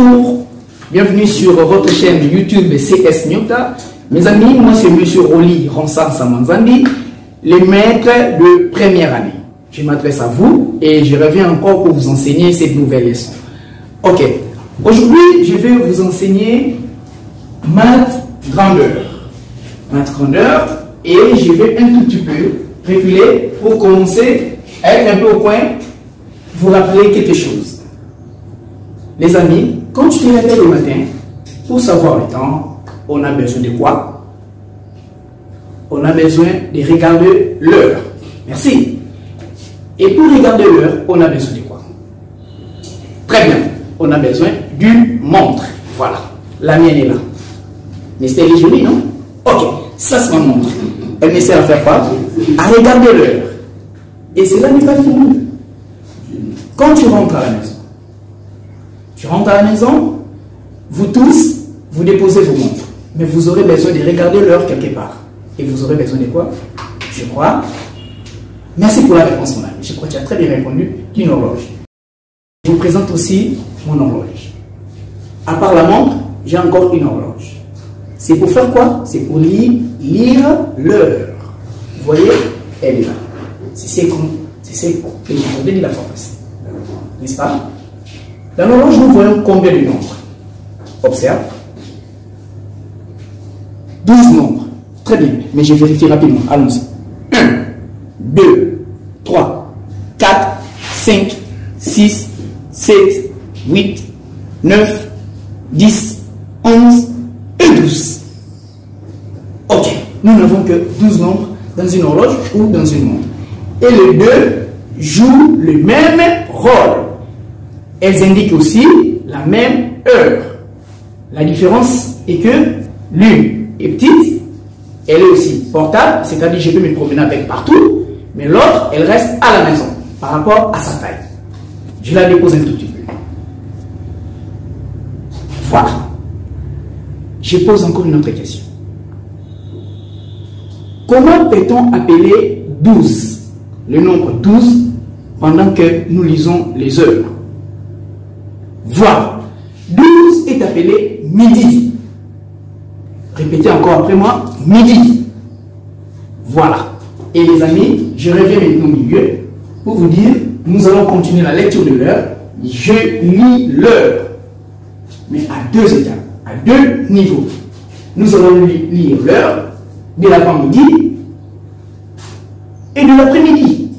Bonjour, bienvenue sur votre chaîne YouTube CS Nyota. Mes amis, moi c'est Monsieur Roli Ronsard Samanzandi, les maîtres de première année. Je m'adresse à vous et je reviens encore pour vous enseigner cette nouvelle leçon. Ok, aujourd'hui je vais vous enseigner maths grandeur. Maths grandeur, et je vais un tout petit peu reculer pour commencer à être un peu au point, vous rappeler quelque chose. Les amis, quand tu te réveilles le matin, pour savoir le temps, on a besoin de quoi? On a besoin de regarder l'heure. Merci. Et pour regarder l'heure, on a besoin de quoi? Très bien. On a besoin d'une montre. Voilà. La mienne est là. Mais c'est jolie, non? Ok. Ça, c'est ma montre. Elle me sert à faire quoi? À regarder l'heure. Et cela n'est pas fini. Quand tu rentres à la maison, vous tous, vous déposez vos montres. Mais vous aurez besoin de regarder l'heure quelque part. Et vous aurez besoin de quoi? Je crois. Merci pour la réponse, mon ami. Je crois que tu as très bien répondu. D'une horloge. Je vous présente aussi mon horloge. À part la montre, j'ai encore une horloge. C'est pour faire quoi? C'est pour lire l'heure. Vous voyez? Elle est là. C'est ce que je vous ai dit la fois passée. N'est-ce pas? Dans l'horloge, nous voyons combien de nombres? Observe. 12 nombres. Très bien, mais je vérifie rapidement. Allons-y. 1, 2, 3, 4, 5, 6, 7, 8, 9, 10, 11 et 12. Ok, nous n'avons que 12 nombres dans une horloge ou dans une montre. Et les deux jouent le même rôle. Elles indiquent aussi la même heure. La différence est que l'une est petite, elle est aussi portable, c'est-à-dire je peux me promener avec partout, mais l'autre, elle reste à la maison par rapport à sa taille. Je la dépose un tout petit peu. Voilà. Je pose encore une autre question. Comment peut-on appeler 12, le nombre 12, pendant que nous lisons les heures? Voilà. 12 est appelé midi. Répétez encore après moi, midi. Voilà. Et les amis, je reviens maintenant au milieu pour vous dire, nous allons continuer la lecture de l'heure. Je lis l'heure, mais à deux étapes, à deux niveaux. Nous allons lire l'heure de l'avant-midi et de l'après-midi.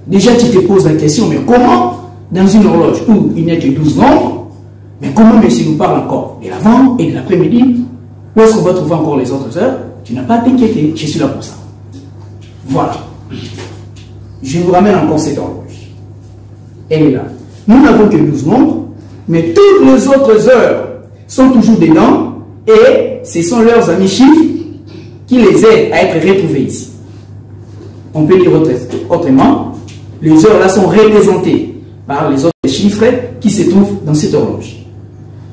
Déjà, tu te poses la question, mais comment, dans une horloge où il n'y a que 12 nombres, mais comment monsieur nous parle encore de l'avant et de l'après-midi? Où est-ce qu'on va trouver encore les autres heures? Tu n'as pas à t'inquiéter, je suis là pour ça. Voilà. Je vous ramène encore cette horloge. Elle est là. Nous n'avons que 12 nombres, mais toutes les autres heures sont toujours dedans et ce sont leurs amis chiffres qui les aident à être retrouvés ici. On peut dire autrement, les heures là sont représentées par les autres chiffres qui se trouvent dans cette horloge.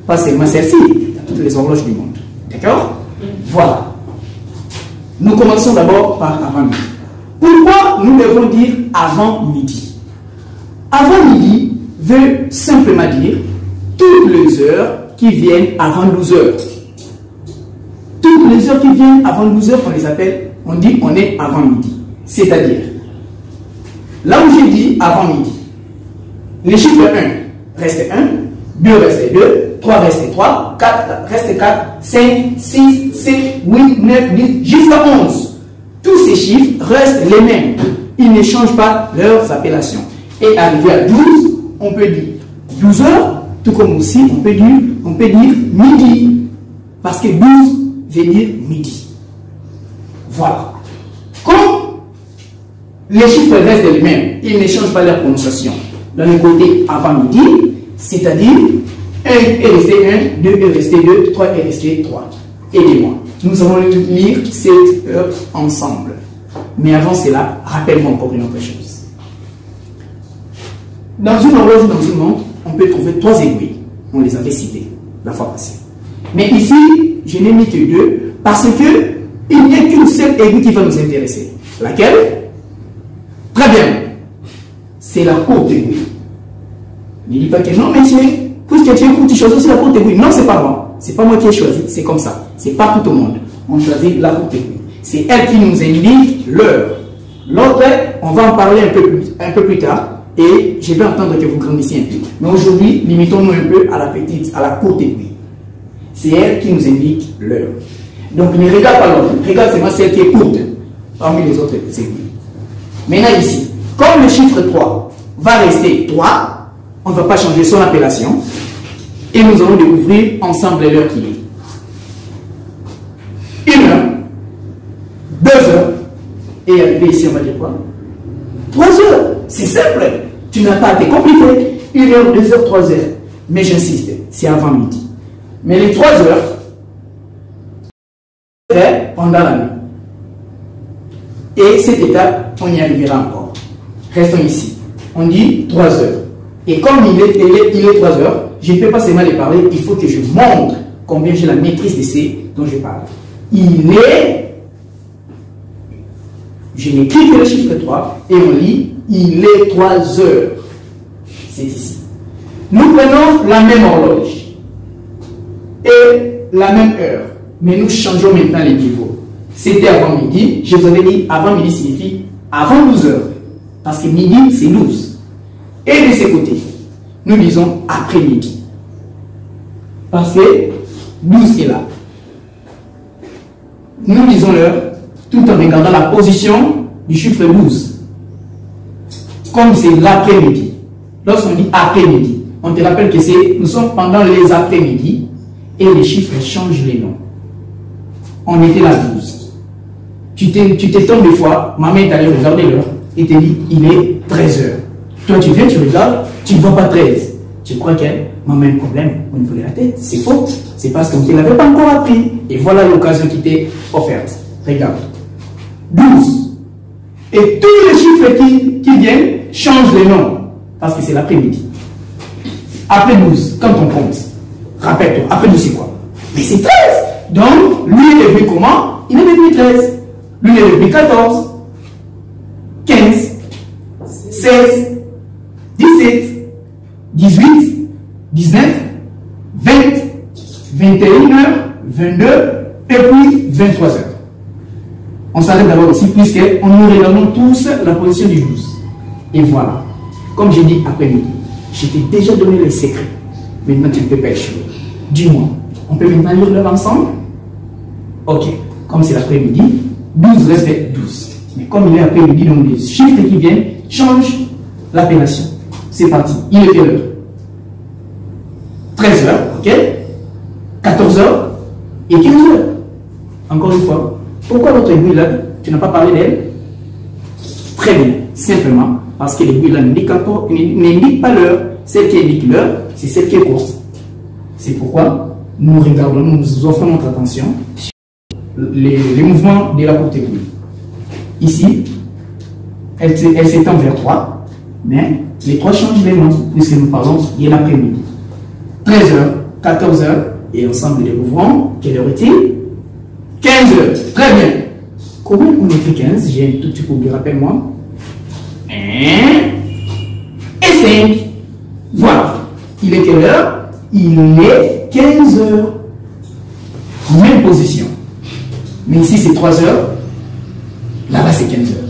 Pas seulement celle-ci, dans toutes les horloges du monde. D'accord? Voilà. Nous commençons d'abord par avant-midi. Pourquoi nous devons dire avant-midi? Avant-midi veut simplement dire toutes les heures qui viennent avant 12 heures. Toutes les heures qui viennent avant 12 heures, on les appelle, on dit on est avant-midi. C'est-à-dire, là où j'ai dit avant-midi, les chiffres 1 restent 1, 2 restent 2, 3 restent 3, 4 restent 4, 5, 6, 7, 8, 9, 10, jusqu'à 11. Tous ces chiffres restent les mêmes. Ils ne changent pas leurs appellations. Et arrivé à 12, on peut dire 12 heures, tout comme aussi on peut dire midi. Parce que 12 veut dire midi. Voilà. Comme les chiffres restent les mêmes, ils ne changent pas leur prononciation. Dans le côté avant-midi, c'est-à-dire 1 est resté 1, 2 est resté 2, 3 est resté 3. Aidez-moi. Nous allons lire cette heure ensemble. Mais avant cela, rappelle-moi encore une autre chose. Dans une horloge ou dans une montre, on peut trouver 3 aiguilles. On les avait citées la fois passée. Mais ici, je n'ai mis que 2 parce que il n'y a qu'une seule aiguille qui va nous intéresser. Laquelle? Très bien. C'est la courte aiguille. Ne dis pas que non, monsieur. Puisque tu écoutes, tu choisis aussi la courte aiguille. Non, c'est pas moi. C'est pas moi qui ai choisi. C'est comme ça. C'est pas tout au monde. On choisit la courte aiguille. C'est elle qui nous indique l'heure. L'autre, on va en parler un peu plus tard. Et je vais entendre que vous grandissiez un peu. Mais aujourd'hui, limitons-nous un peu à la petite, à la courte aiguille. C'est elle qui nous indique l'heure. Donc ne regarde pas l'autre. Regarde seulement celle qui est courte parmi les autres aiguilles. Maintenant ici, comme le chiffre 3 va rester 3, on ne va pas changer son appellation. Et nous allons découvrir ensemble l'heure qu'il est. 1 heure, 2 heures, et arrivé ici, on va dire quoi? 3 heures. C'est simple. Tu n'as pas à te compliquer. 1 heure, 2 heures, 3 heures. Mais j'insiste, c'est avant midi. Mais les 3 heures, c'est pendant la nuit. Et cette étape, on y arrivera encore. Restons ici. On dit 3 heures. Et comme il est 3 heures, je ne peux pas seulement les parler, il faut que je montre combien j'ai la maîtrise de ces dont je parle. Je n'écris que le chiffre 3 et on lit, il est 3 heures. C'est ici. Nous prenons la même horloge et la même heure, mais nous changeons maintenant les niveaux. C'était avant midi, je vous avais dit, avant midi signifie avant 12 heures, parce que midi c'est 12. Et de ce côté, nous disons après-midi, parce que 12 est là. Nous disons l'heure tout en regardant la position du chiffre 12. Comme c'est l'après-midi. Lorsqu'on dit après-midi, on te rappelle que nous sommes pendant les après-midi et les chiffres changent les noms. On était là 12. Tu t'étonnes des fois, maman est allée regarder l'heure et te dit il est 13 heures. Toi tu viens, tu regardes, tu ne vois pas 13. Tu crois que maman a un problème au niveau de la tête. C'est faux. C'est parce qu'on ne te l'avait pas encore appris. Et voilà l'occasion qui t'est offerte. Regarde. 12. Et tous les chiffres qui viennent changent les noms. Parce que c'est l'après-midi. Après 12, quand on compte, rappelle-toi, après 12 c'est quoi? Mais c'est 13. Donc, lui il est devenu comment? Il est devenu 13. Lui il est devenu 14, 15, 16, 17, 18, 19, 20, 21 heures, 22 et puis 23 heures. On s'arrête d'abord ici puisqu'on nous regardons tous la position du 12. Et voilà. Comme j'ai dit après-midi, je t'ai déjà donné les secrets. Maintenant tu ne peux pas échouer. Dis-moi, on peut maintenant lire l'heure ensemble? Ok. Comme c'est l'après-midi, 12 reste 12. Mais comme il est après-midi, donc les chiffres qui viennent changent l'appellation. C'est parti. Il est quelle heure? 13 heures, ok? 14 heures et 15 heures. Encore une fois, pourquoi notre aiguille là, tu n'as pas parlé d'elle? Très bien, simplement parce que l'aiguille là n'indique pas l'heure. Celle qui indique l'heure, c'est celle qui est courte. C'est pourquoi nous regardons, nous offrons notre attention sur les mouvements de la courte aiguille. Ici, elle s'étend vers 3, mais les 3 changent les noms, puisque nous parlons de l'après-midi. 13 heures, 14 heures, et ensemble les mouvements, quelle heure est-il? 15 heures, très bien. Comment on écrit 15? J'ai un tout petit peu oublié, rappelle-moi. 1 et 5. Voilà. Il est quelle heure? Il est 15 heures. Même position. Mais ici c'est 3 heures. Là-bas c'est 15 heures.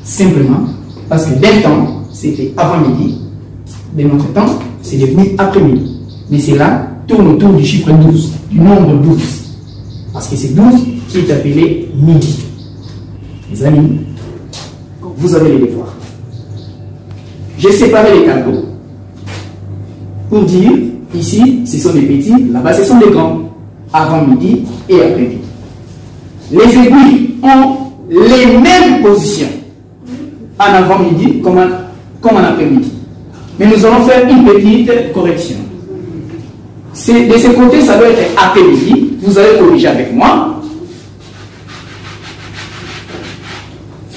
Simplement parce que d'un temps, c'était avant midi. De notre temps, c'est devenu après-midi. Mais c'est là, tourne autour du chiffre 12, du nombre 12. Parce que c'est 12 qui est appelé midi. Les amis, vous avez les devoirs. J'ai séparé les tableaux pour dire, ici, ce sont les petits, là-bas, ce sont les grands. Avant midi et après midi. Les aiguilles ont les mêmes positions en avant-midi comme en après-midi. Mais nous allons faire une petite correction. De ce côté, ça doit être après-midi. Vous allez corriger avec moi.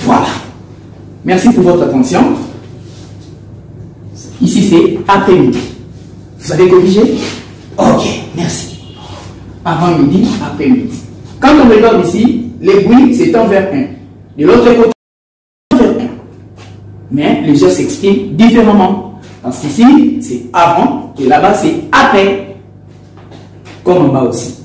Voilà. Merci pour votre attention. Ici, c'est après-midi. Vous avez corrigé? Ok, merci. Avant midi, après-midi. Quand on regarde ici, l'aiguille s'étend vers 1. De l'autre côté, vers 1. Mais les heures s'expriment différemment. Parce qu'ici, c'est avant et là-bas, c'est après. Comme en bas aussi.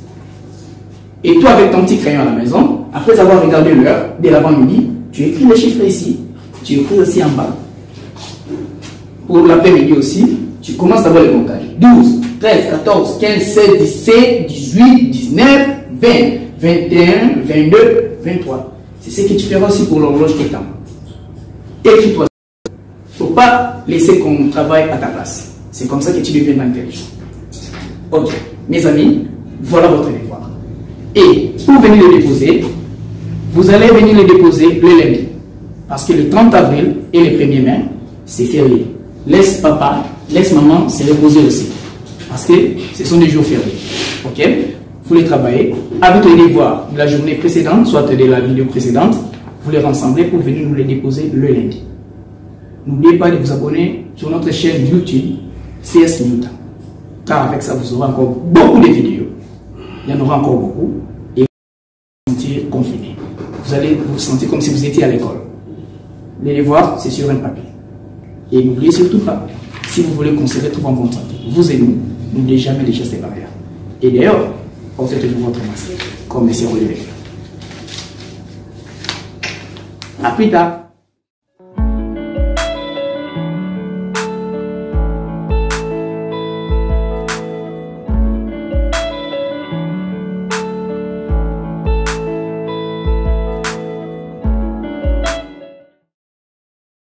Et toi, avec ton petit crayon à la maison, après avoir regardé l'heure, dès l'avant-midi, tu écris les chiffres ici. Tu écris aussi en bas. Pour l'après-midi aussi, tu commences d'abord le comptage. 12, 13, 14, 15, 16, 17, 18, 19, 20, 21, 22, 23. C'est ce que tu feras aussi pour l'horloge qui est en bas. Écris-toi. Il ne faut pas laisser qu'on travaille à ta place. C'est comme ça que tu deviens intelligent. Ok, mes amis, voilà votre devoir. Et pour venir le déposer, vous allez venir le déposer le lundi. Parce que le 30 avril et le 1er mai, c'est férié. Laisse papa, laisse maman se reposer aussi. Parce que ce sont des jours fériés. Ok? Vous les travaillez avec les devoirs de la journée précédente, soit de la vidéo précédente. Vous les rassemblez pour venir nous les déposer le lundi. N'oubliez pas de vous abonner sur notre chaîne YouTube CS Newton. Car avec ça, vous aurez encore beaucoup de vidéos. Il y en aura encore beaucoup. Et vous allez vous sentir confiné. Vous allez vous sentir comme si vous étiez à l'école. Les devoirs, c'est sur un papier. Et n'oubliez surtout pas, si vous voulez conserver tout en bonne santé, vous et nous, n'oubliez jamais les gestes barrières. Et d'ailleurs, portez toujours votre masque, comme M. Olivier. À plus tard.